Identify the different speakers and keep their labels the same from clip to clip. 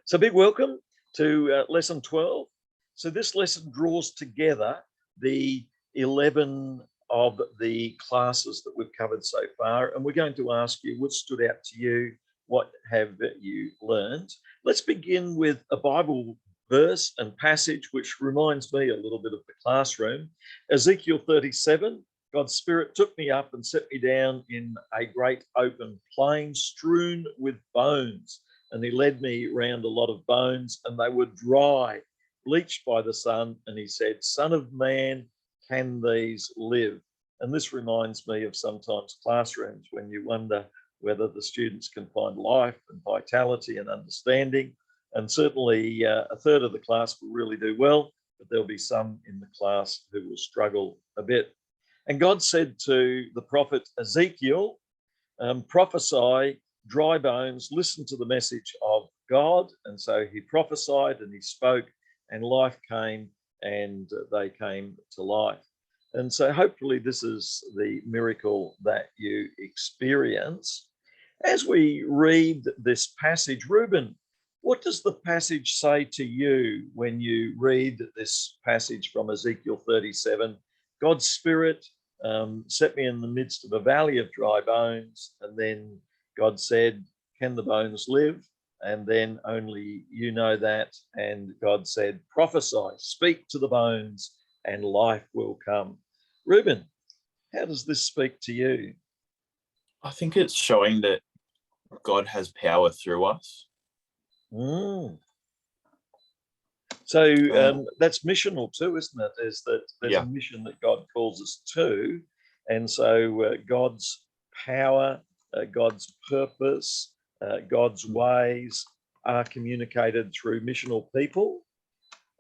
Speaker 1: So big welcome to lesson 12. So this lesson draws together the 11 of the classes that we've covered so far, and we're going to ask you what stood out to you, what have you learned. Let's begin with a Bible verse and passage which reminds me a little bit of the classroom. Ezekiel 37, God's Spirit took me up and set me down in a great open plain strewn with bones. And he led me round a lot of bones, and they were dry, bleached by the sun. And he said, Son of man, can these live? And this reminds me of sometimes classrooms when you wonder whether the students can find life and vitality and understanding. And certainly a third of the class will really do well, but there'll be some in the class who will struggle a bit. And God said to the prophet Ezekiel, prophesy, dry bones, listen to the message of God. And so he prophesied and he spoke, and life came, and they came to life. And so hopefully this is the miracle that you experience. As we read this passage, Reuben, what does the passage say to you when you read this passage from Ezekiel 37? God's Spirit set me in the midst of a valley of dry bones, and then God said, can the bones live? And then only you know that. And God said, prophesy, speak to the bones, and life will come. Reuben, how does this speak to you?
Speaker 2: I think it's showing that God has power through us.
Speaker 1: So that's missional too, isn't it? There's a mission that God calls us to. And so God's power, God's purpose, God's ways are communicated through missional people.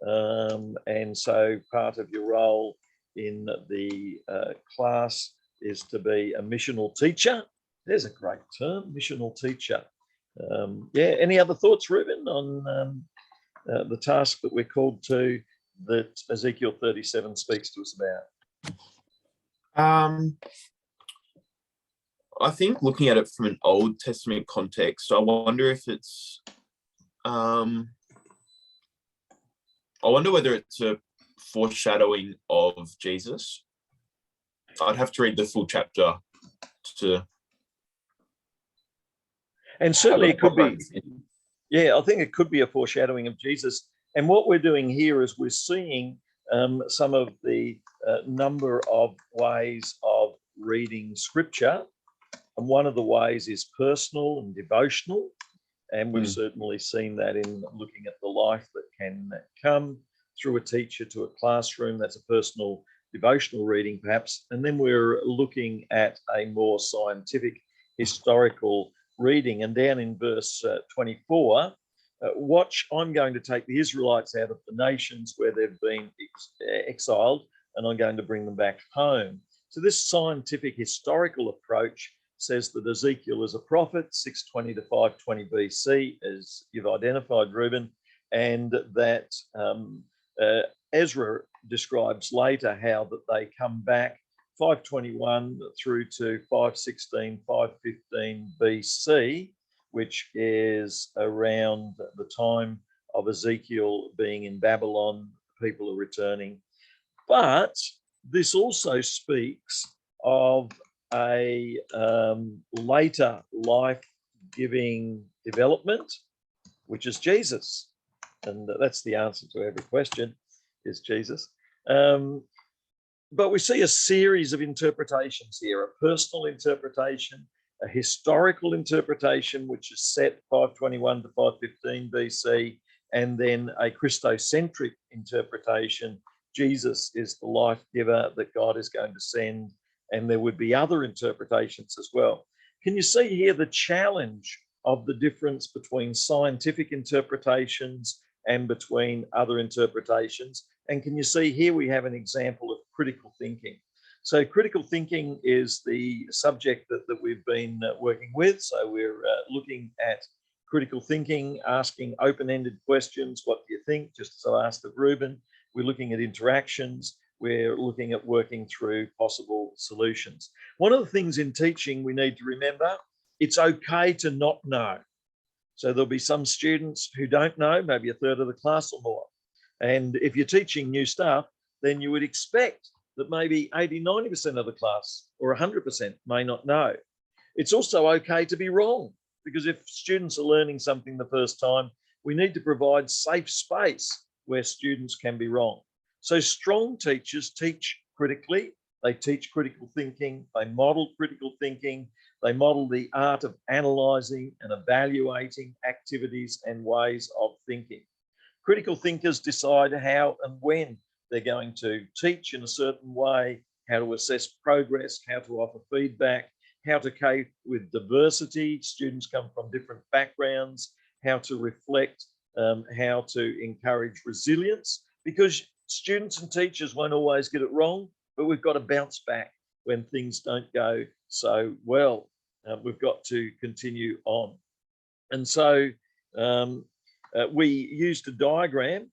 Speaker 1: And so part of your role in the class is to be a missional teacher. There's a great term, missional teacher. Any other thoughts, Reuben, on the task that we're called to that Ezekiel 37 speaks to us about?
Speaker 2: I think looking at it from an Old Testament context, I wonder if it's, I wonder whether it's a foreshadowing of Jesus. I'd have to read the full chapter to.
Speaker 1: And certainly it could be. Yeah, I think it could be a foreshadowing of Jesus. And what we're doing here is we're seeing some of the number of ways of reading scripture. And one of the ways is personal and devotional. And we've certainly seen that in looking at the life that can come through a teacher to a classroom. That's a personal devotional reading, perhaps. And then we're looking at a more scientific, historical reading. And down in verse 24, watch, I'm going to take the Israelites out of the nations where they've been exiled, and I'm going to bring them back home. So this scientific historical approach says that Ezekiel is a prophet, 620 to 520 BC, as you've identified, Reuben, and that Ezra describes later how that they come back 521 through to 516, 515 BC, which is around the time of Ezekiel being in Babylon. People are returning. But this also speaks of a later life-giving development, which is Jesus. And that's the answer to every question, is Jesus. But we see a series of interpretations here, a personal interpretation, a historical interpretation, which is set 521 to 515 BC, and then a Christocentric interpretation. Jesus is the life giver that God is going to send, and there would be other interpretations as well. Can you see here the challenge of the difference between scientific interpretations and between other interpretations? And can you see here we have an example of critical thinking. So critical thinking is the subject that we've been working with. So we're looking at critical thinking, asking open-ended questions. What do you think? Just as I asked of Reuben. We're looking at interactions. We're looking at working through possible solutions. One of the things in teaching we need to remember, it's okay to not know. So there'll be some students who don't know, maybe a third of the class or more. And if you're teaching new stuff, then you would expect that maybe 80, 90% of the class or 100% may not know. It's also okay to be wrong, because if students are learning something the first time, we need to provide safe space where students can be wrong. So strong teachers teach critically, they teach critical thinking, they model critical thinking, they model the art of analysing and evaluating activities and ways of thinking. Critical thinkers decide how and when they're going to teach in a certain way, how to assess progress, how to offer feedback, how to cope with diversity. Students come from different backgrounds, how to reflect, how to encourage resilience, because students and teachers won't always get it wrong, but we've got to bounce back when things don't go so well. We've got to continue on. And so we used a diagram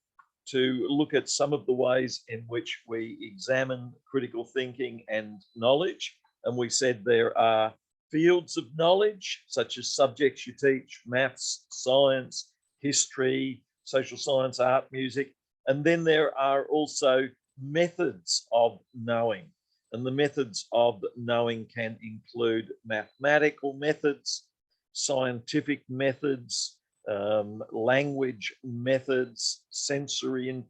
Speaker 1: to look at some of the ways in which we examine critical thinking and knowledge. And we said there are fields of knowledge, such as subjects you teach, maths, science, history, social science, art, music. And then there are also methods of knowing. And the methods of knowing can include mathematical methods, scientific methods, language methods, sensory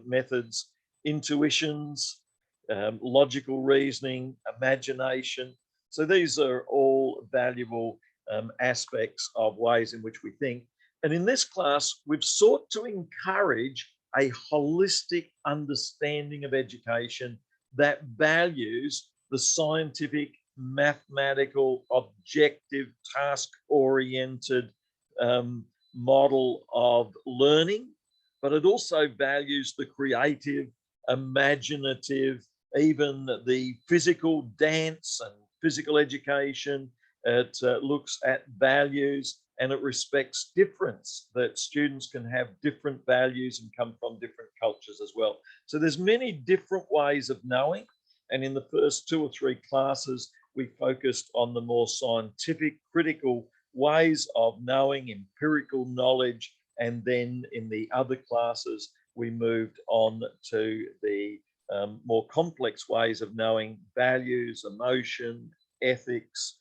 Speaker 1: methods, intuitions, logical reasoning, imagination. So these are all valuable aspects of ways in which we think. And in this class, we've sought to encourage a holistic understanding of education that values the scientific, mathematical, objective, task-oriented model of learning, but it also values the creative, imaginative, even the physical dance and physical education. It looks at values and it respects difference, that students can have different values and come from different cultures as well. So there's many different ways of knowing. And in the first 2 or 3 classes, we focused on the more scientific, critical ways of knowing, empirical knowledge. And then in the other classes, we moved on to the more complex ways of knowing, values, emotion, ethics,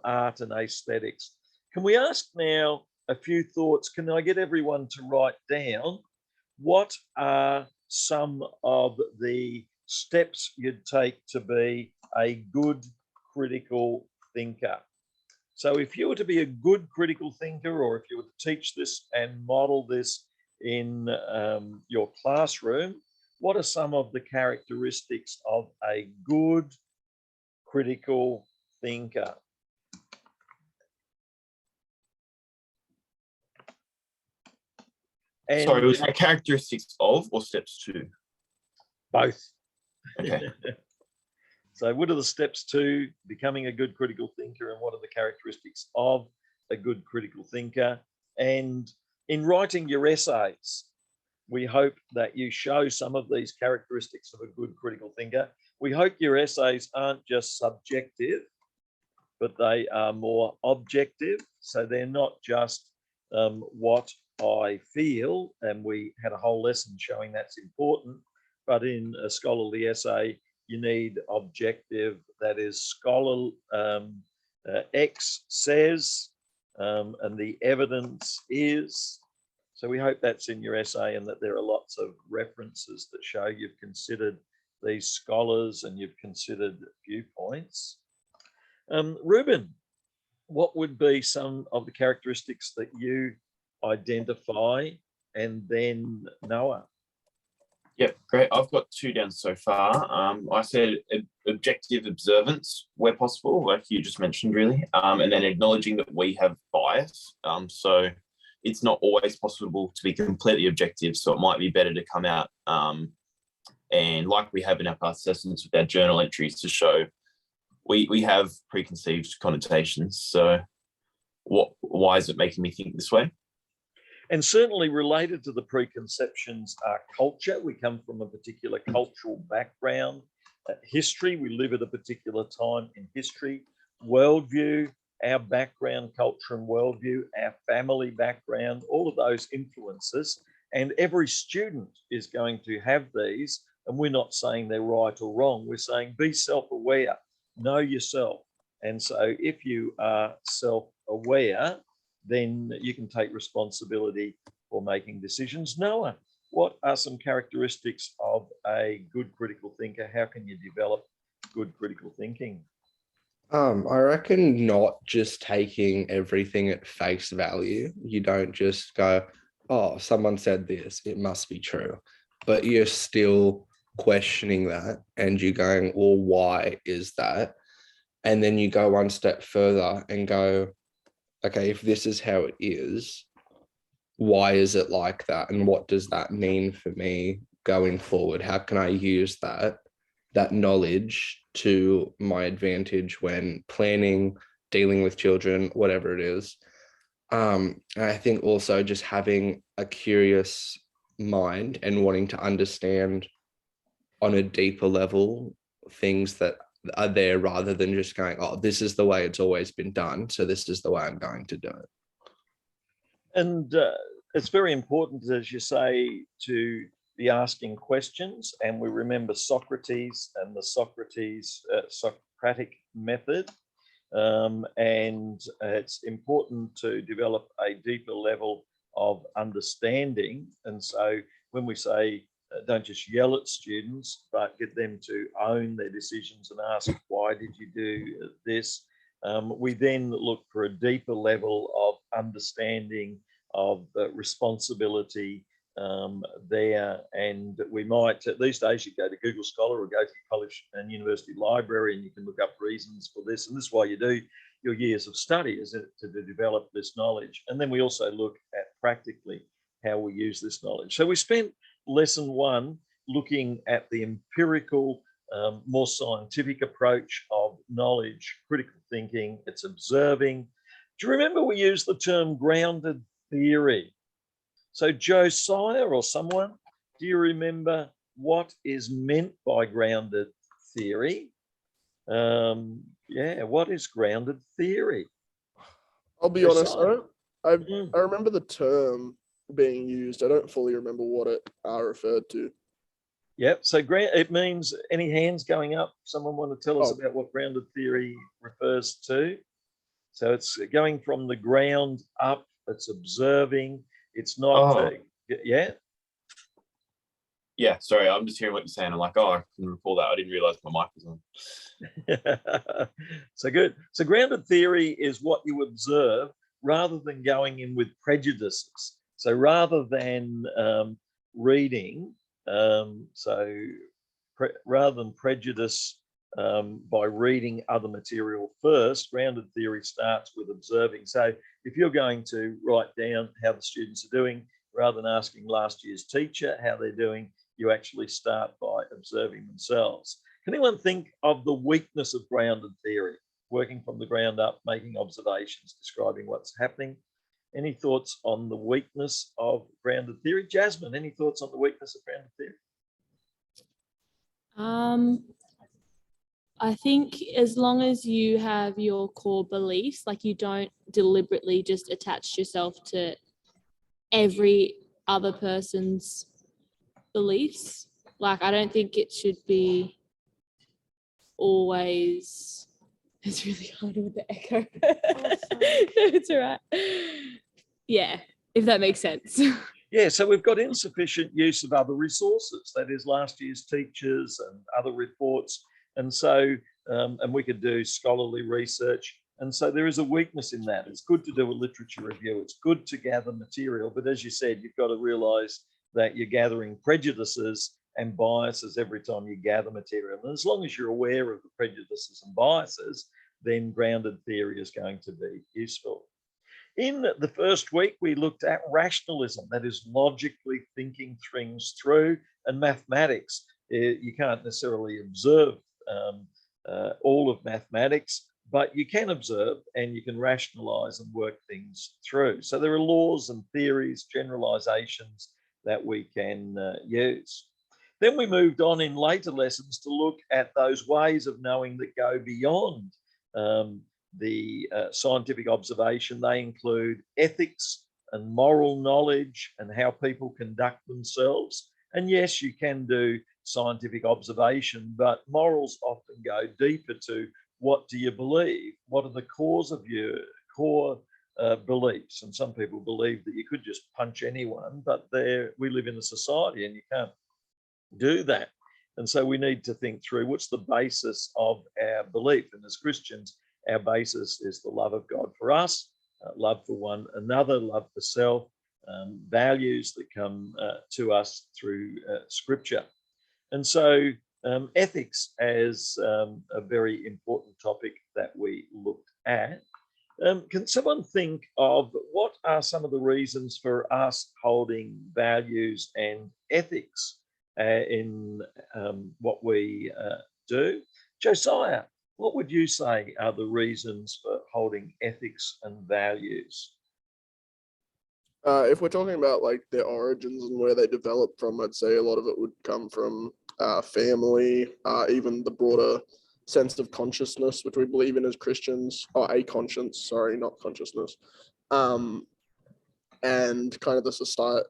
Speaker 1: art and aesthetics. Can we ask now a few thoughts? Can I get everyone to write down what are some of the steps you'd take to be a good critical thinker? So if you were to be a good critical thinker, or if you were to teach this and model this in your classroom, what are some of the characteristics of a good critical thinker?
Speaker 2: And sorry, was that characteristics of or steps to?
Speaker 1: Both.
Speaker 2: Okay.
Speaker 1: So what are the steps to becoming a good critical thinker, and what are the characteristics of a good critical thinker? And in writing your essays, we hope that you show some of these characteristics of a good critical thinker. We hope your essays aren't just subjective, but they are more objective. So they're not just what I feel, and we had a whole lesson showing that's important, but in a scholarly essay, you need objective, that is scholar X says, and the evidence is. So we hope that's in your essay, and that there are lots of references that show you've considered these scholars and you've considered viewpoints. Ruben, what would be some of the characteristics that you identify? And then Noah.
Speaker 2: Yep, great. I've got 2 down so far. I said objective observance where possible, like you just mentioned, really, and then acknowledging that we have bias. So it's not always possible to be completely objective. So it might be better to come out and, like we have in our past assessments with our journal entries, to show we have preconceived connotations. So why is it making me think this way?
Speaker 1: And certainly related to the preconceptions are culture. We come from a particular cultural background. History, we live at a particular time in history. Worldview, our background, culture and worldview, our family background, all of those influences. And every student is going to have these. And we're not saying they're right or wrong. We're saying be self-aware, know yourself. And so if you are self-aware, then you can take responsibility for making decisions. Noah, what are some characteristics of a good critical thinker? How can you develop good critical thinking?
Speaker 3: I reckon not just taking everything at face value. You don't just go, oh, someone said this, it must be true. But you're still questioning that and you're going, well, why is that? And then you go one step further and go, okay, if this is how it is, why is it like that? And what does that mean for me going forward? How can I use that knowledge to my advantage when planning, dealing with children, whatever it is? And I think also just having a curious mind and wanting to understand on a deeper level things that are there rather than just going, oh, this is the way it's always been done, so this is the way I'm going to do it.
Speaker 1: And it's very important, as you say, to be asking questions. And we remember Socrates and the Socratic method. And it's important to develop a deeper level of understanding. And so when we say don't just yell at students, but get them to own their decisions and ask, why did you do this? We then look for a deeper level of understanding of responsibility there. And we might, these days, you go to Google Scholar or go to your college and university library and you can look up reasons for this. And this is why you do your years of study, is to develop this knowledge. And then we also look at practically how we use this knowledge. So we spent lesson 1 looking at the empirical, more scientific approach of knowledge, critical thinking. It's observing. Do you remember we used the term grounded theory? So Josiah or someone, do you remember what is meant by grounded theory? Yeah, what is grounded theory?
Speaker 4: I'll be honest, I remember the term being used. I don't fully remember what it referred to.
Speaker 1: Yep, so it means, any hands going up? Someone want to tell us about what grounded theory refers to? So it's going from the ground up, it's observing, it's not, yeah?
Speaker 2: Yeah, sorry, I'm just hearing what you're saying. I'm like, oh, I can recall that. I didn't realize my mic was on.
Speaker 1: So good. So grounded theory is what you observe rather than going in with prejudices. So rather than reading, rather than prejudice by reading other material first, grounded theory starts with observing. So if you're going to write down how the students are doing, rather than asking last year's teacher how they're doing, you actually start by observing themselves. Can anyone think of the weakness of grounded theory? Working from the ground up, making observations, describing what's happening. Any thoughts on the weakness of grounded theory? Jasmine, any thoughts on the weakness of grounded theory?
Speaker 5: I think as long as you have your core beliefs, like you don't deliberately just attach yourself to every other person's beliefs. Like, I don't think it should be always, it's really hard with the echo. It's all right. Yeah, if that makes sense.
Speaker 1: Yeah, so we've got insufficient use of other resources, that is last year's teachers and other reports. And so, and we could do scholarly research. And so there is a weakness in that. It's good to do a literature review. It's good to gather material. But as you said, you've got to realize that you're gathering prejudices and biases every time you gather material. And as long as you're aware of the prejudices and biases, then grounded theory is going to be useful. In the first week, we looked at rationalism, that is logically thinking things through, and mathematics. You can't necessarily observe all of mathematics, but you can observe and you can rationalize and work things through. So there are laws and theories, generalizations that we can use. Then we moved on in later lessons to look at those ways of knowing that go beyond the scientific observation. They include ethics and moral knowledge and how people conduct themselves. And yes, you can do scientific observation, but morals often go deeper to what do you believe? What are the cores of your core beliefs? And some people believe that you could just punch anyone, but we live in a society and you can't do that. And so we need to think through what's the basis of our belief. And as Christians, our basis is the love of God for us, love for one another, love for self, values that come to us through Scripture. And so ethics as a very important topic that we looked at. Can someone think of what are some of the reasons for us holding values and ethics in what we do? Josiah, what would you say are the reasons for holding ethics and values?
Speaker 4: If we're talking about like their origins and where they developed from, I'd say a lot of it would come from family, even the broader sense of consciousness, which we believe in as Christians, or a conscience, sorry, not consciousness, and kind of the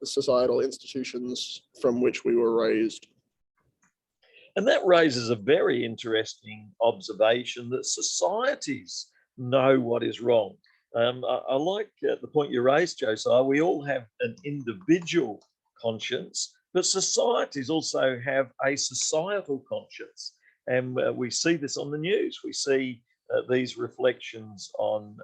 Speaker 4: societal institutions from which we were raised.
Speaker 1: And that raises a very interesting observation that societies know what is wrong. I like the point you raised, Josiah. We all have an individual conscience, but societies also have a societal conscience. And we see this on the news. We see these reflections on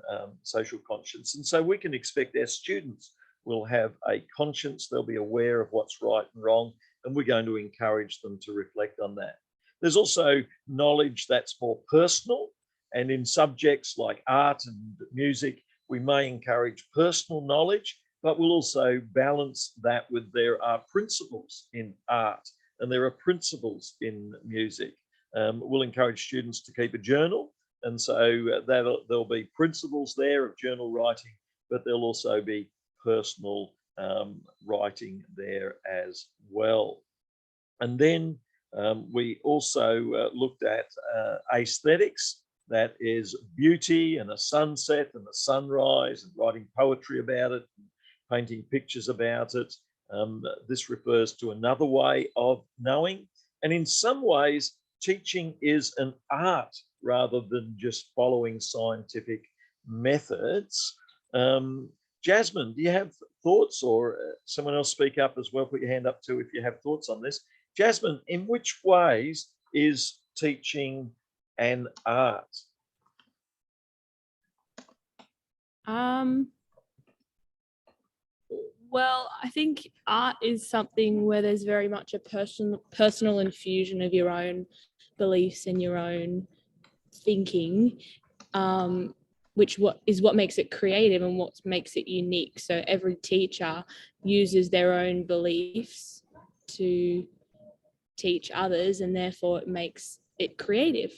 Speaker 1: social conscience. And so we can expect our students will have a conscience. They'll be aware of what's right and wrong, and we're going to encourage them to reflect on that. There's also knowledge that's more personal. And in subjects like art and music, we may encourage personal knowledge, but we'll also balance that with there are principles in art and there are principles in music. We'll encourage students to keep a journal. And so there'll be principles there of journal writing, but there'll also be personal writing there as well. And then we also looked at aesthetics. That is beauty and a sunset and a sunrise and writing poetry about it, and painting pictures about it. This refers to another way of knowing. And in some ways, teaching is an art rather than just following scientific methods. Jasmine, do you have thoughts, or someone else speak up as well? Put your hand up too if you have thoughts on this. Jasmine, in which ways is teaching an art?
Speaker 5: Well, I think art is something where there's very much a personal infusion of your own beliefs and your own thinking, which what makes it creative and what makes it unique. So every teacher uses their own beliefs to teach others, and therefore it makes it creative.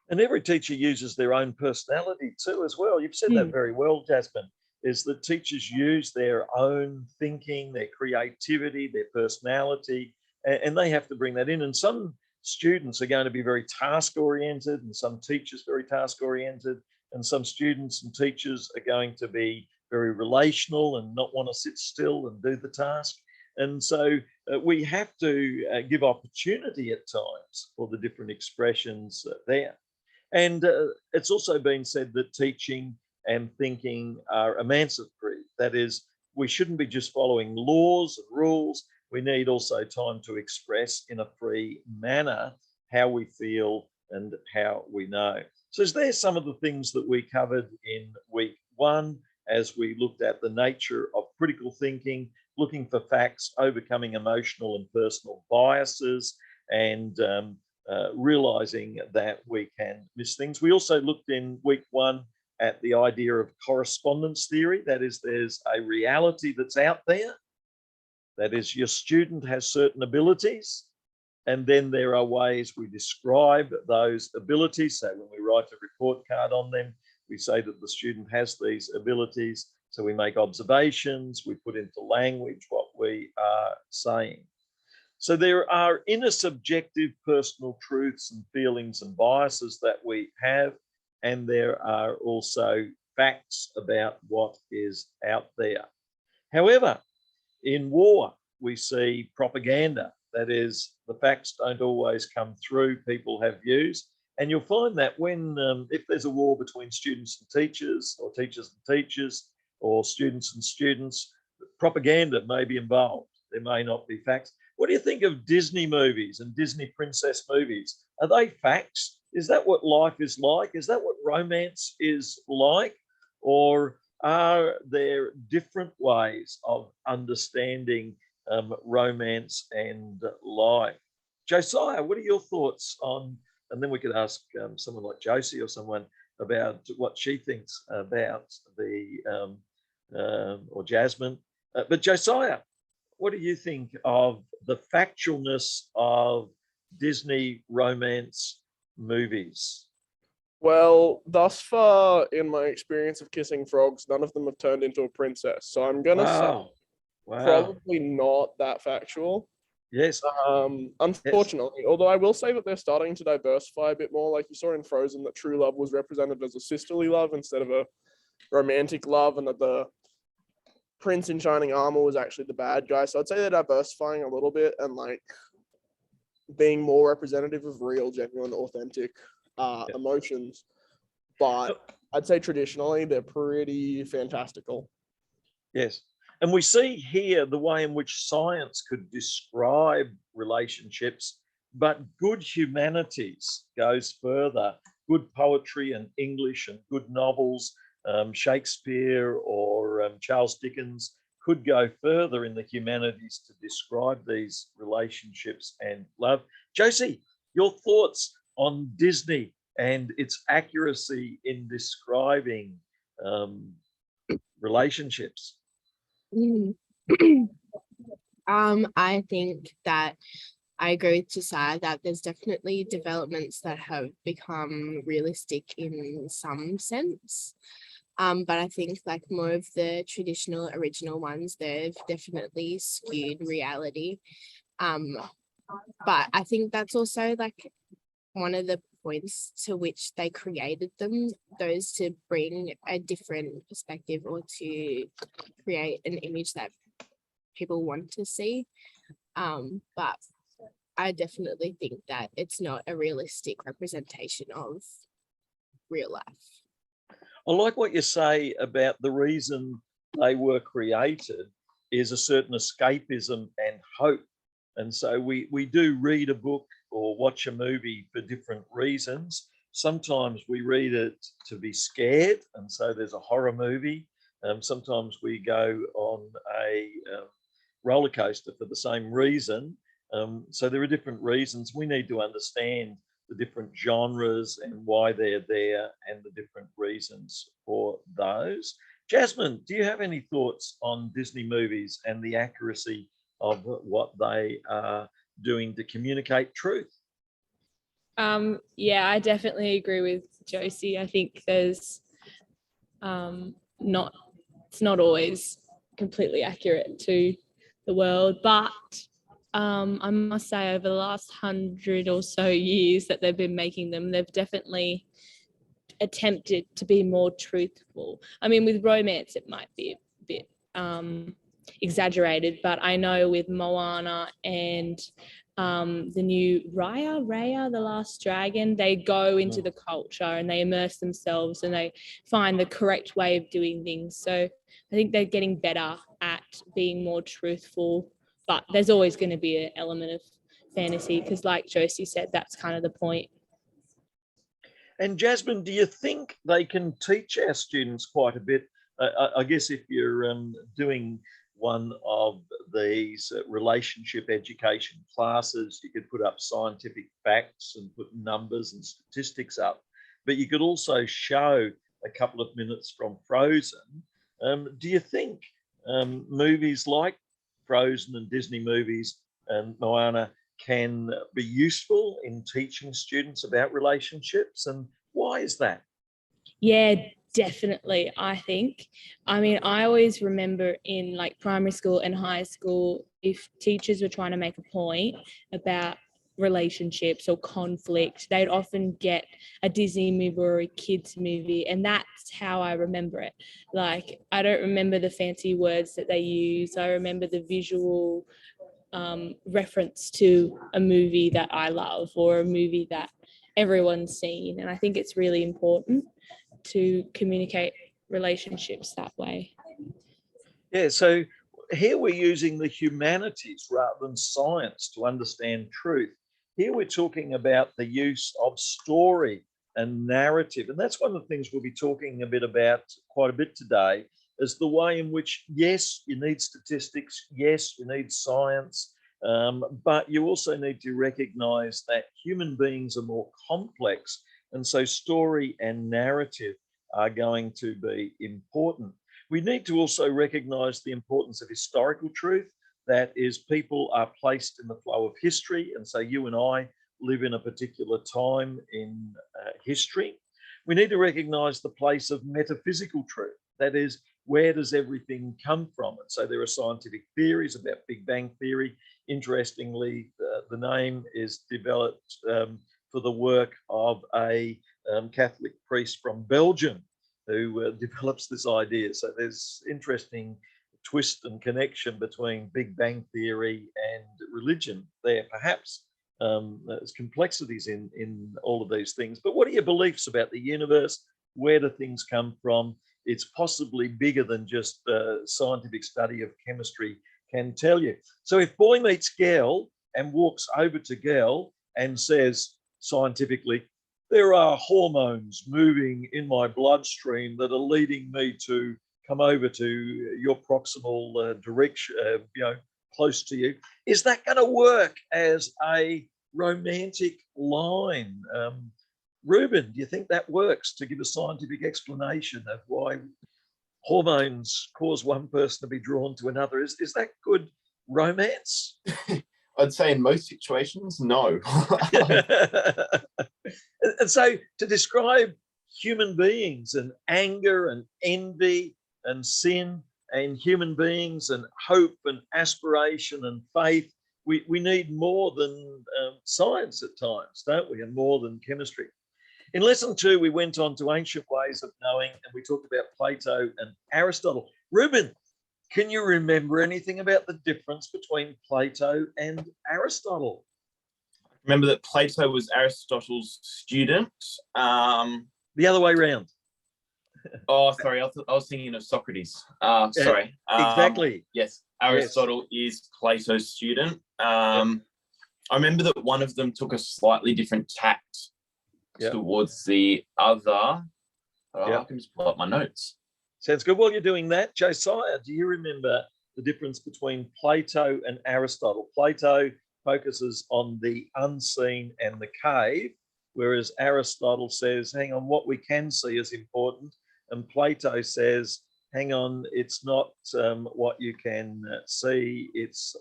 Speaker 1: And every teacher uses their own personality too as well. You've said that very well, Jasmine, is that teachers use their own thinking, their creativity, their personality, and they have to bring that in. And some students are going to be very task-oriented, and some teachers very task-oriented, and some students and teachers are going to be very relational and not want to sit still and do the task. And so we have to give opportunity at times for the different expressions there. And it's also been said that teaching and thinking are emancipatory. That is, we shouldn't be just following laws and rules. We need also time to express in a free manner how we feel and how we know. So there's some of the things that we covered in week 1 as we looked at the nature of critical thinking, looking for facts, overcoming emotional and personal biases, and realizing that we can miss things. We also looked in week 1 at the idea of correspondence theory. That is, there's a reality that's out there. That is, your student has certain abilities, and then there are ways we describe those abilities. So when we write a report card on them, we say that the student has these abilities. So we make observations, we put into language what we are saying. So there are inner subjective personal truths and feelings and biases that we have. and there are also facts about what is out there. However, in war, we see propaganda. That is, the facts don't always come through. People have views. And you'll find that when, if there's a war between students and teachers, or teachers and teachers, or students and students, propaganda may be involved. There may not be facts. What do you think of Disney movies and Disney princess movies? Are they facts? Is that what life is like? Is that what romance is like? Or are there different ways of understanding romance and life? Josiah, what are your thoughts on, and then we could ask someone like Josie or someone about what she thinks about the, or Jasmine. But Josiah, what do you think of the factualness of Disney romance movies?
Speaker 4: Well, thus far in my experience of kissing frogs, none of them have turned into a princess. So I'm gonna say probably not that factual.
Speaker 1: Yes.
Speaker 4: Unfortunately, although I will say that they're starting to diversify a bit more. Like you saw in Frozen, that true love was represented as a sisterly love instead of a romantic love, and that the prince in shining armor was actually the bad guy. So I'd say they're diversifying a little bit and like being more representative of real, genuine, authentic emotions. But I'd say traditionally they're pretty fantastical.
Speaker 1: Yes. And we see here the way in which science could describe relationships, but good humanities goes further. Good poetry and English and good novels, Shakespeare or Charles Dickens could go further in the humanities to describe these relationships and love. Josie, your thoughts on Disney and its accuracy in describing relationships?
Speaker 6: I think that I agree with Josiah that there's definitely developments that have become realistic in some sense. But I think like more of the traditional original ones, they've definitely skewed reality. But I think that's also like one of the points to which they created them, those to bring a different perspective or to create an image that people want to see. But I definitely think that it's not a realistic representation of real life.
Speaker 1: I like what you say about the reason they were created is a certain escapism and hope. And so we do read a book or watch a movie for different reasons. Sometimes we read it to be scared, and so there's a horror movie. Sometimes we go on a roller coaster for the same reason. So there are different reasons. We need to understand the different genres and why they're there and the different reasons for those. Jasmine, do you have any thoughts on Disney movies and the accuracy of what they are doing to communicate truth?
Speaker 5: Yeah, I definitely agree with Josie. I think there's it's not always completely accurate to the world, but I must say over the last 100 or so years that they've been making them, they've definitely attempted to be more truthful. I mean, with romance, it might be a bit exaggerated, but I know with Moana and the new Raya, the Last Dragon, they go into the culture and they immerse themselves and they find the correct way of doing things. So I think they're getting better at being more truthful, but there's always going to be an element of fantasy because, like Josie said, that's kind of the point.
Speaker 1: And Jasmine, do you think they can teach our students quite a bit? I guess if you're doing one of these relationship education classes, you could put up scientific facts and put numbers and statistics up, but you could also show a couple of minutes from Frozen. Do you think movies like Frozen and Disney movies and Moana can be useful in teaching students about relationships, and why is that?
Speaker 5: Yeah, definitely. I mean, I always remember in like primary school and high school, if teachers were trying to make a point about relationships or conflict, they'd often get a Disney movie or a kids movie, and that's how I remember it. Like, I don't remember the fancy words that they use. I remember the visual reference to a movie that I love or a movie that everyone's seen. And I think it's really important to communicate relationships that way.
Speaker 1: Yeah, so here we're using the humanities rather than science to understand truth. Here we're talking about the use of story and narrative. And that's one of the things we'll be talking a bit about quite a bit today, is the way in which, yes, you need statistics, yes, you need science, but you also need to recognize that human beings are more complex. And so story and narrative are going to be important. We need to also recognize the importance of historical truth. That is, people are placed in the flow of history. And so you and I live in a particular time in history. We need to recognize the place of metaphysical truth. That is, where does everything come from? And so there are scientific theories about Big Bang Theory. Interestingly, the name is developed for the work of a Catholic priest from Belgium who develops this idea. So there's interesting twist and connection between Big Bang Theory and religion there, perhaps. There's complexities in all of these things. But what are your beliefs about the universe? Where do things come from? It's possibly bigger than just scientific study of chemistry can tell you. So if boy meets girl and walks over to girl and says scientifically, there are hormones moving in my bloodstream that are leading me to come over to your proximal direction, close to you. Is that going to work as a romantic line? Ruben, do you think that works to give a scientific explanation of why hormones cause one person to be drawn to another? Is that good romance?
Speaker 2: I'd say in most situations, no.
Speaker 1: And so to describe human beings and anger and envy and sin and human beings and hope and aspiration and faith, we need more than science at times, don't we? And more than chemistry. In lesson 2, we went on to ancient ways of knowing, and we talked about Plato and Aristotle. Ruben, can you remember anything about the difference between Plato and Aristotle?
Speaker 2: Remember that Plato was Aristotle's student.
Speaker 1: The other way around.
Speaker 2: Oh, sorry, I was thinking of Socrates. Sorry.
Speaker 1: Exactly.
Speaker 2: Yes, Aristotle is Plato's student. I remember that one of them took a slightly different tact towards the other. I can just pull up my notes.
Speaker 1: Sounds good. While you're doing that, Josiah, do you remember the difference between Plato and Aristotle? Plato focuses on the unseen and the cave, whereas Aristotle says, hang on, what we can see is important. And Plato says, hang on, it's not what you can see, it's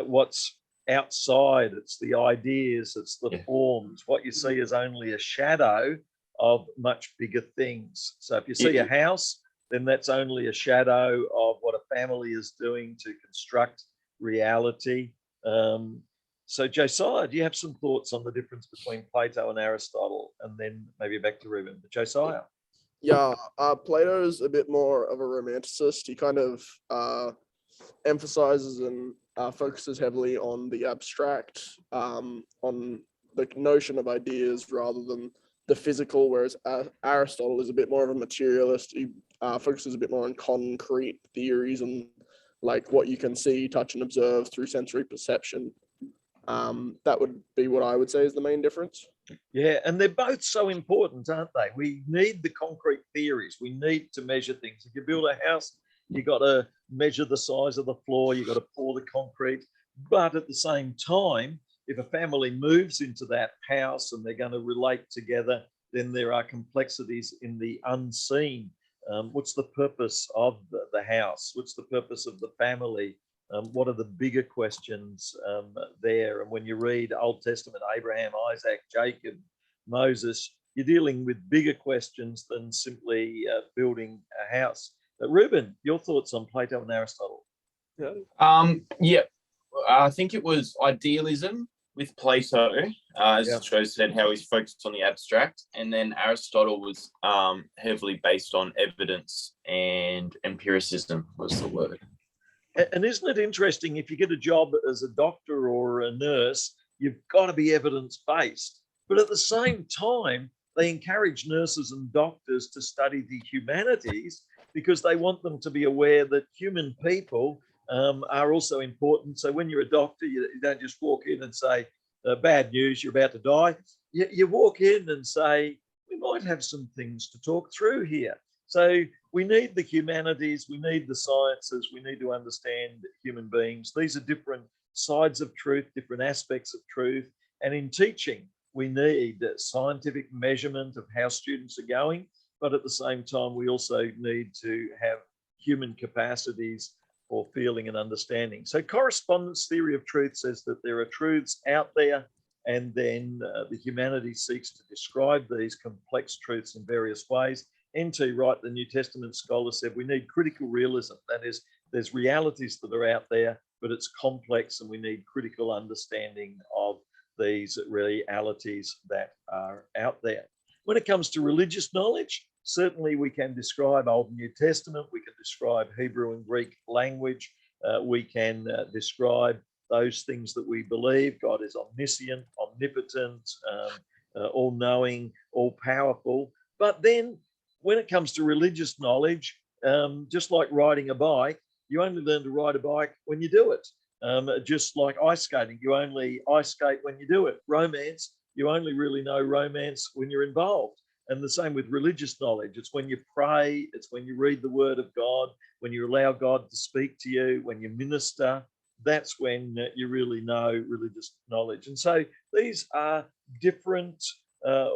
Speaker 1: what's outside, it's the ideas, it's the forms. What you see is only a shadow of much bigger things. So if you see a house, then that's only a shadow of what a family is doing to construct reality. So Josiah, do you have some thoughts on the difference between Plato and Aristotle? And then maybe back to Ruben. But Josiah.
Speaker 4: Yeah, Plato's a bit more of a romanticist. He kind of emphasizes and focuses heavily on the abstract, on the notion of ideas rather than the physical, whereas Aristotle is a bit more of a materialist. He focuses a bit more on concrete theories and like what you can see, touch, and observe through sensory perception. That would be what I would say is the main difference.
Speaker 1: Yeah, and they're both so important, aren't they? We need the concrete theories. We need to measure things. If you build a house, you got to measure the size of the floor, you got to pour the concrete. But at the same time, if a family moves into that house and they're going to relate together, then there are complexities in the unseen. What's the purpose of the house? What's the purpose of the family? What are the bigger questions there? And when you read Old Testament, Abraham, Isaac, Jacob, Moses, you're dealing with bigger questions than simply building a house. But Ruben, your thoughts on Plato and Aristotle?
Speaker 2: I think it was idealism with Plato, as
Speaker 1: Yeah.
Speaker 2: Joe said, how he's focused on the abstract, and then Aristotle was heavily based on evidence and empiricism was the word.
Speaker 1: And isn't it interesting, if you get a job as a doctor or a nurse, you've got to be evidence-based. But at the same time, they encourage nurses and doctors to study the humanities because they want them to be aware that human people are also important. So when you're a doctor, you don't just walk in and say, bad news, you're about to die. You walk in and say, we might have some things to talk through here. So we need the humanities, we need the sciences, we need to understand human beings. These are different sides of truth, different aspects of truth. And in teaching, we need scientific measurement of how students are going, but at the same time, we also need to have human capacities for feeling and understanding. So correspondence theory of truth says that there are truths out there, and then the humanities seeks to describe these complex truths in various ways. N.T. Wright, the New Testament scholar, said we need critical realism. That is, there's realities that are out there, but it's complex, and we need critical understanding of these realities that are out there. When it comes to religious knowledge, certainly we can describe Old and New Testament, we can describe Hebrew and Greek language, we can describe those things that we believe. God is omniscient, omnipotent, all-knowing, all-powerful. But then when it comes to religious knowledge, just like riding a bike, you only learn to ride a bike when you do it. Just like ice skating, you only ice skate when you do it. Romance, you only really know romance when you're involved. And the same with religious knowledge. It's when you pray, it's when you read the word of God, when you allow God to speak to you, when you minister, that's when you really know religious knowledge. And so these are different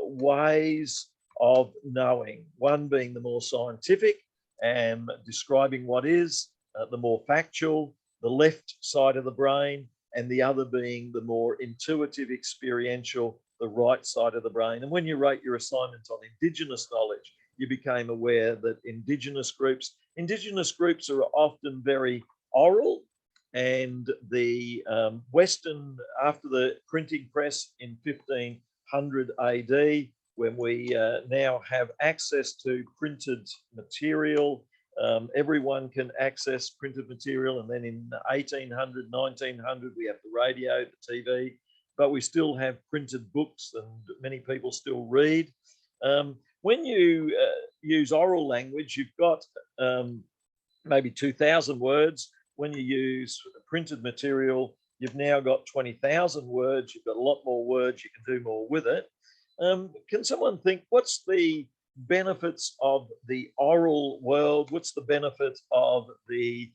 Speaker 1: ways of knowing, one being the more scientific and describing what is, the more factual, the left side of the brain, and the other being the more intuitive, experiential, the right side of the brain. And when you wrote your assignments on Indigenous knowledge, you became aware that Indigenous groups are often very oral, and the Western, after the printing press in 1500 AD, when we now have access to printed material, everyone can access printed material. And then in 1800, 1900, we have the radio, the TV, but we still have printed books, and many people still read. When you use oral language, you've got maybe 2,000 words. When you use printed material, you've now got 20,000 words. You've got a lot more words. You can do more with it. Can someone think, what's the benefits of the oral world? What's the benefit of the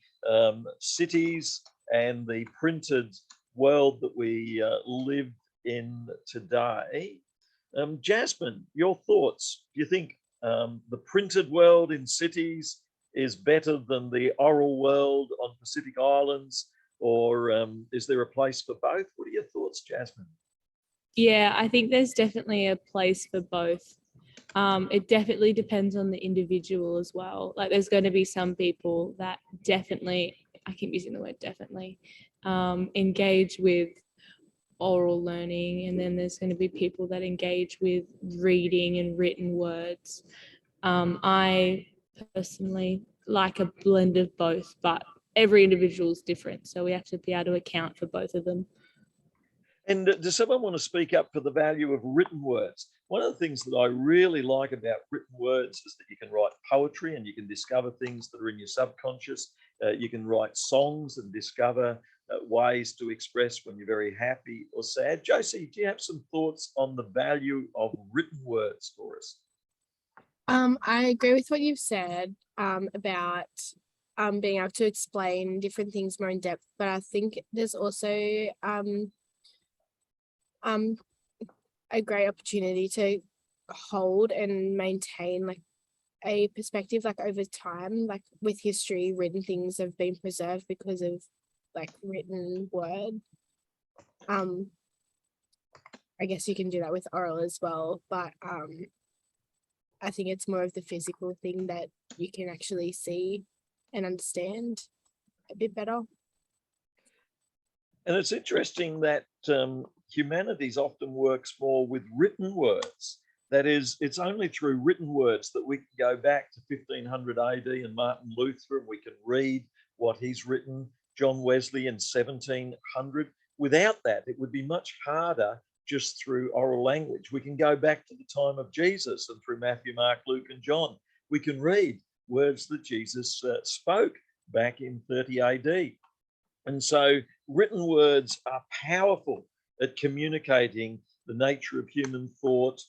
Speaker 1: cities and the printed world that we live in today? Jasmine, your thoughts. Do you think the printed world in cities is better than the oral world on Pacific Islands, or is there a place for both? What are your thoughts, Jasmine?
Speaker 5: Yeah, I think there's definitely a place for both. It definitely depends on the individual as well. Like there's going to be some people that definitely, I keep using the word definitely, engage with oral learning, and then there's going to be people that engage with reading and written words. I personally like a blend of both, but every individual is different, so we have to be able to account for both of them.
Speaker 1: And does someone want to speak up for the value of written words? One of the things that I really like about written words is that you can write poetry and you can discover things that are in your subconscious. You can write songs and discover ways to express when you're very happy or sad. Josie, do you have some thoughts on the value of written words for us?
Speaker 6: I agree with what you've said about being able to explain different things more in depth, but I think there's also a great opportunity to hold and maintain like a perspective like over time. Like with history, written things have been preserved because of like written word. I guess you can do that with oral as well, but I think it's more of the physical thing that you can actually see and understand a bit better.
Speaker 1: And it's interesting that humanities often works more with written words. That is, it's only through written words that we can go back to 1500 AD and Martin Luther, and we can read what he's written, John Wesley in 1700. Without that, it would be much harder just through oral language. We can go back to the time of Jesus, and through Matthew, Mark, Luke, and John, we can read words that Jesus spoke back in 30 AD. And so written words are powerful at communicating the nature of human thought,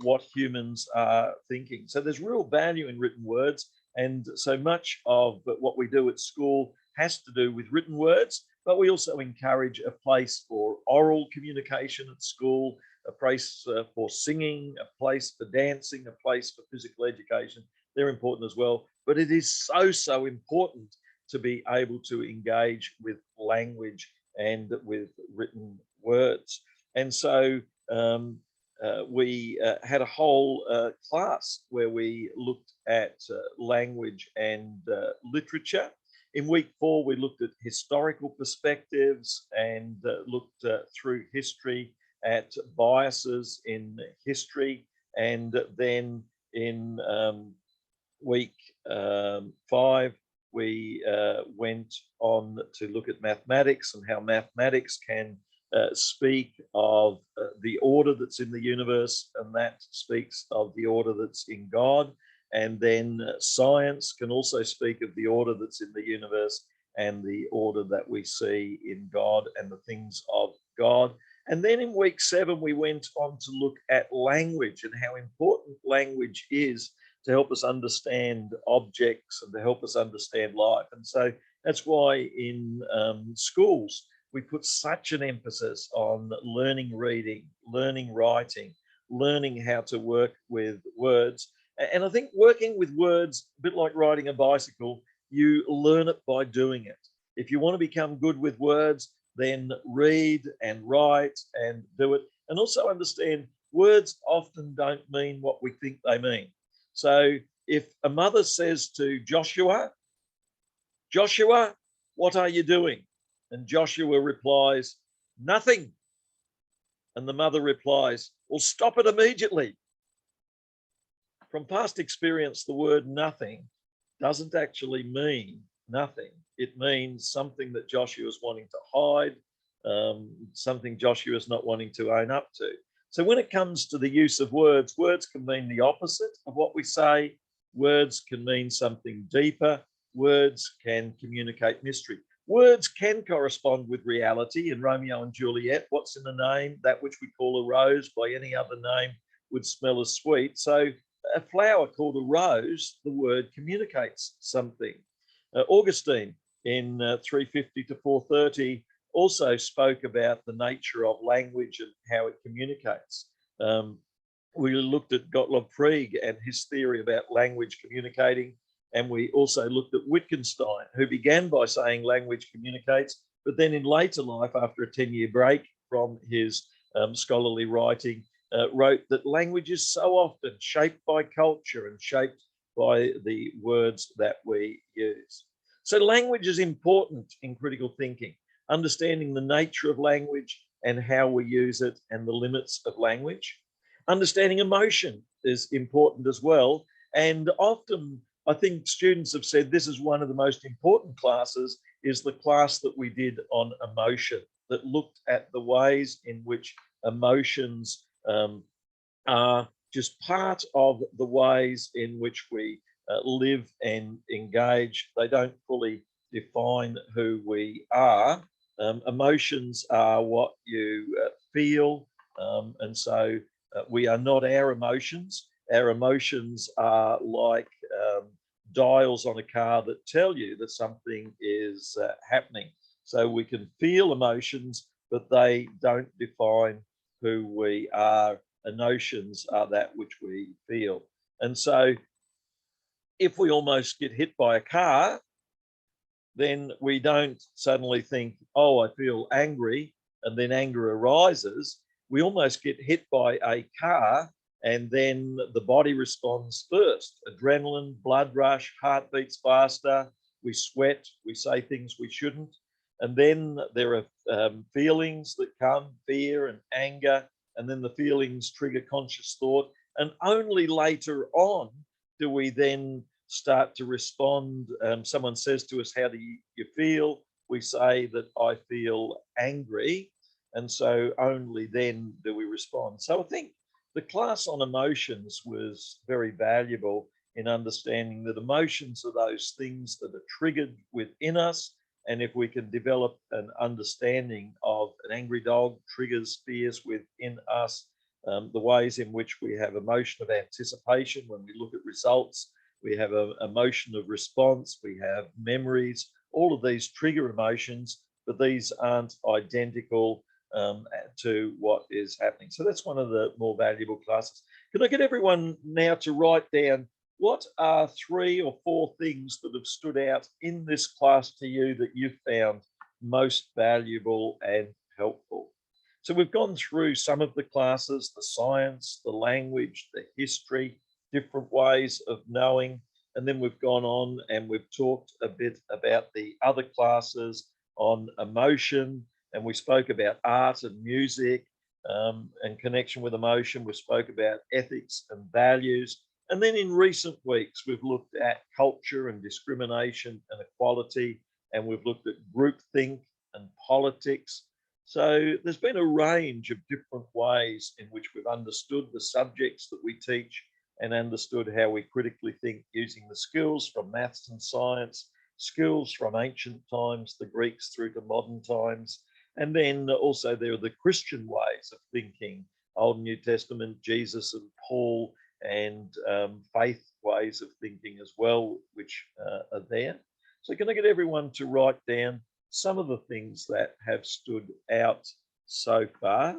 Speaker 1: what humans are thinking. So there's real value in written words. And so much of what we do at school has to do with written words, but we also encourage a place for oral communication at school, a place for singing, a place for dancing, a place for physical education. They're important as well. But it is so important to be able to engage with language and with written words. And so we had a whole class where we looked at language and literature. In week 4, we looked at historical perspectives and looked through history at biases in history. And then in week 5, we went on to look at mathematics and how mathematics can speak of the order that's in the universe, and that speaks of the order that's in God. And then science can also speak of the order that's in the universe and the order that we see in God and the things of God. And then in week 7, we went on to look at language and how important language is to help us understand objects and to help us understand life. And so that's why in schools, we put such an emphasis on learning reading, learning writing, learning how to work with words. And I think working with words, a bit like riding a bicycle, you learn it by doing it. If you want to become good with words, then read and write and do it. And also understand words often don't mean what we think they mean. So if a mother says to Joshua, Joshua, what are you doing? And Joshua replies, nothing. And the mother replies, well, stop it immediately. From past experience, the word nothing doesn't actually mean nothing. It means something that Joshua is wanting to hide, something Joshua is not wanting to own up to. So when it comes to the use of words, words can mean the opposite of what we say. Words can mean something deeper. Words can communicate mystery. Words can correspond with reality. In Romeo and Juliet, what's in a name? That which we call a rose by any other name would smell as sweet. So a flower called a rose, the word communicates something. Augustine in 350 to 430 also spoke about the nature of language and how it communicates. We looked at Gottlob Frege and his theory about language communicating. And we also looked at Wittgenstein, who began by saying language communicates, but then in later life, after a 10-year break from his scholarly writing, wrote that language is so often shaped by culture and shaped by the words that we use. So language is important in critical thinking, understanding the nature of language and how we use it and the limits of language. Understanding emotion is important as well. And often I think students have said this is one of the most important classes, is the class that we did on emotion, that looked at the ways in which emotions are just part of the ways in which we live and engage. They don't fully define who we are. Emotions are what you feel, and so we are not our emotions. Our emotions are like dials on a car that tell you that something is happening. So we can feel emotions, but they don't define who we are. Emotions are that which we feel. And so if we almost get hit by a car, then we don't suddenly think, oh, I feel angry, and then anger arises. We almost get hit by a car, and then the body responds first. Adrenaline, blood rush, heart beats faster, we sweat, we say things we shouldn't. And then there are feelings that come, fear and anger, and then the feelings trigger conscious thought. And only later on do we then start to respond. Someone says to us, how do you feel? We say that I feel angry. And so only then do we respond. So I think the class on emotions was very valuable in understanding that emotions are those things that are triggered within us. And if we can develop an understanding of an angry dog triggers fears within us, the ways in which we have emotion of anticipation when we look at results, we have an emotion of response, we have memories, all of these trigger emotions, but these aren't identical to what is happening. So that's one of the more valuable classes. Can I get everyone now to write down what are 3 or 4 things that have stood out in this class to you that you found most valuable and helpful? So we've gone through some of the classes, the science, the language, the history, different ways of knowing. And then we've gone on and we've talked a bit about the other classes on emotion. And we spoke about art and music and connection with emotion. We spoke about ethics and values. And then in recent weeks, we've looked at culture and discrimination and equality, and we've looked at groupthink and politics. So there's been a range of different ways in which we've understood the subjects that we teach and understood how we critically think using the skills from maths and science, skills from ancient times, the Greeks through to modern times. And then also there are the Christian ways of thinking, Old and New Testament, Jesus and Paul, and faith ways of thinking as well, which are there. So can I get everyone to write down some of the things that have stood out so far?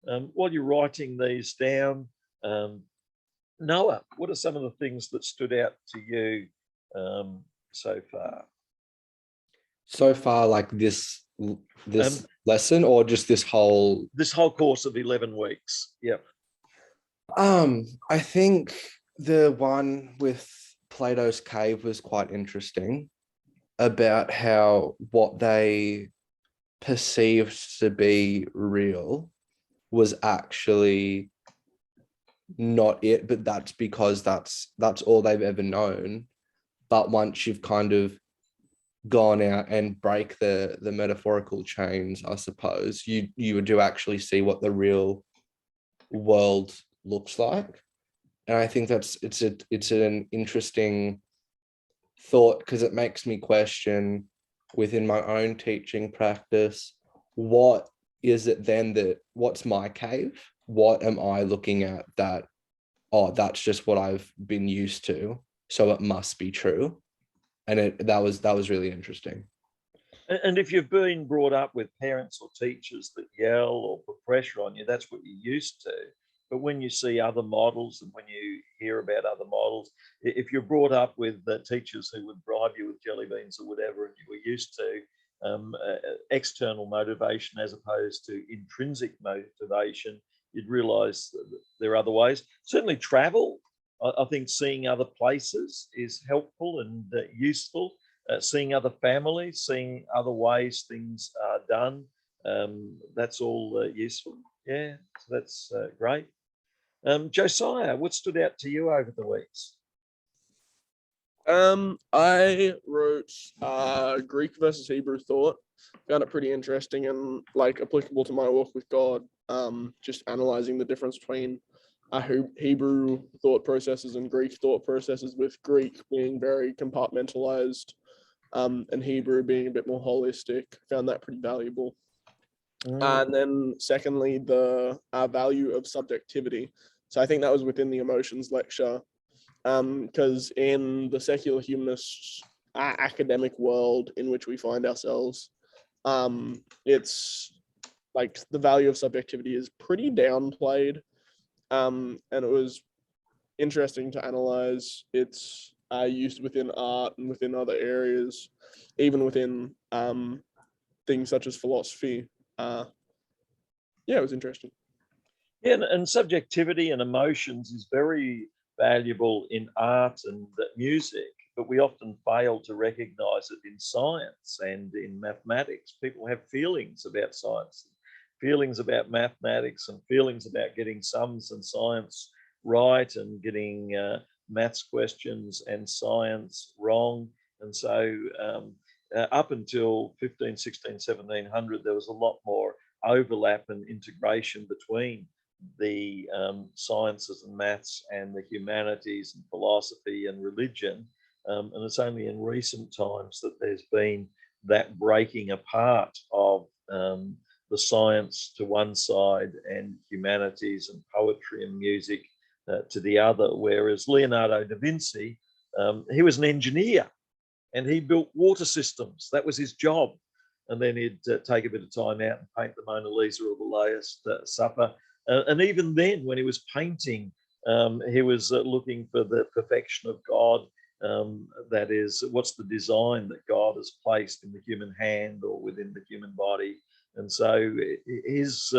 Speaker 1: While you're writing these down, Noah, what are some of the things that stood out to you so far?
Speaker 3: So far, like this lesson, or just this whole
Speaker 1: course of 11 weeks? Yep.
Speaker 3: I think the one with Plato's cave was quite interesting, about how what they perceived to be real was actually not it, but that's because that's all they've ever known. But once you've kind of gone out and break the metaphorical chains, I suppose, you do actually see what the real world looks like. And I think it's an interesting thought, because it makes me question within my own teaching practice, what is it then what's my cave? What am I looking at that, oh, that's just what I've been used to, so it must be true. And that was really interesting.
Speaker 1: And if you've been brought up with parents or teachers that yell or put pressure on you, that's what you're used to. But when you see other models and when you hear about other models, if you're brought up with teachers who would bribe you with jelly beans or whatever, and you were used to external motivation as opposed to intrinsic motivation, you'd realize that there are other ways. Certainly travel, I think seeing other places is helpful and useful. Seeing other families, seeing other ways things are done, that's all useful. Yeah, so that's great. Josiah, what stood out to you over the weeks?
Speaker 4: I wrote Greek versus Hebrew thought. Found it pretty interesting and like applicable to my walk with God. Just analyzing the difference between Hebrew thought processes and Greek thought processes, with Greek being very compartmentalized, and Hebrew being a bit more holistic. Found that pretty valuable. And then secondly, the value of subjectivity. So I think that was within the emotions lecture, because in the secular humanist academic world in which we find ourselves, it's like the value of subjectivity is pretty downplayed, and it was interesting to analyze its use within art and within other areas, even within things such as philosophy. Yeah, it was interesting.
Speaker 1: Yeah, and subjectivity and emotions is very valuable in art and music. but we often fail to recognize it in science and in mathematics. People have feelings about science, feelings about mathematics, and feelings about getting sums and science right and getting maths questions and science wrong. And so up until 15, 16, 1700, there was a lot more overlap and integration between the sciences and maths and the humanities and philosophy and religion. And it's only in recent times that there's been that breaking apart of the science to one side and humanities and poetry and music to the other. Whereas Leonardo da Vinci, he was an engineer and he built water systems. That was his job. And then he'd take a bit of time out and paint the Mona Lisa or the Last Supper. And even then, when he was painting, he was looking for the perfection of God. That is, what's the design that God has placed in the human hand or within the human body? And so his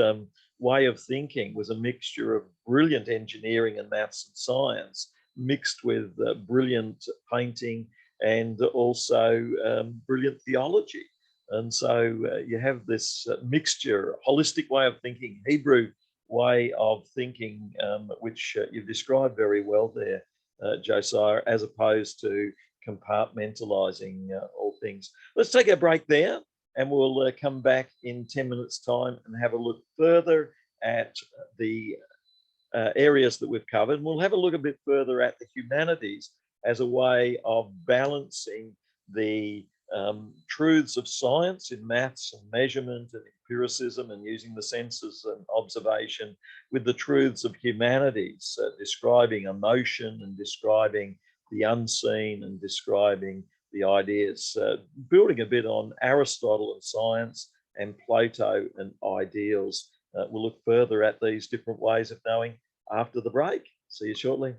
Speaker 1: way of thinking was a mixture of brilliant engineering and maths and science, mixed with brilliant painting and also brilliant theology. And so you have this mixture, holistic way of thinking, Hebrew way of thinking, which you've described very well there, Josiah, as opposed to compartmentalizing all things. Let's take a break there and we'll come back in 10 minutes time and have a look further at the areas that we've covered. And we'll have a look a bit further at the humanities as a way of balancing the truths of science in maths and measurement and empiricism and using the senses and observation with the truths of humanities, describing emotion and describing the unseen and describing the ideas, building a bit on Aristotle and science and Plato and ideals. We'll look further at these different ways of knowing after the break. See you shortly.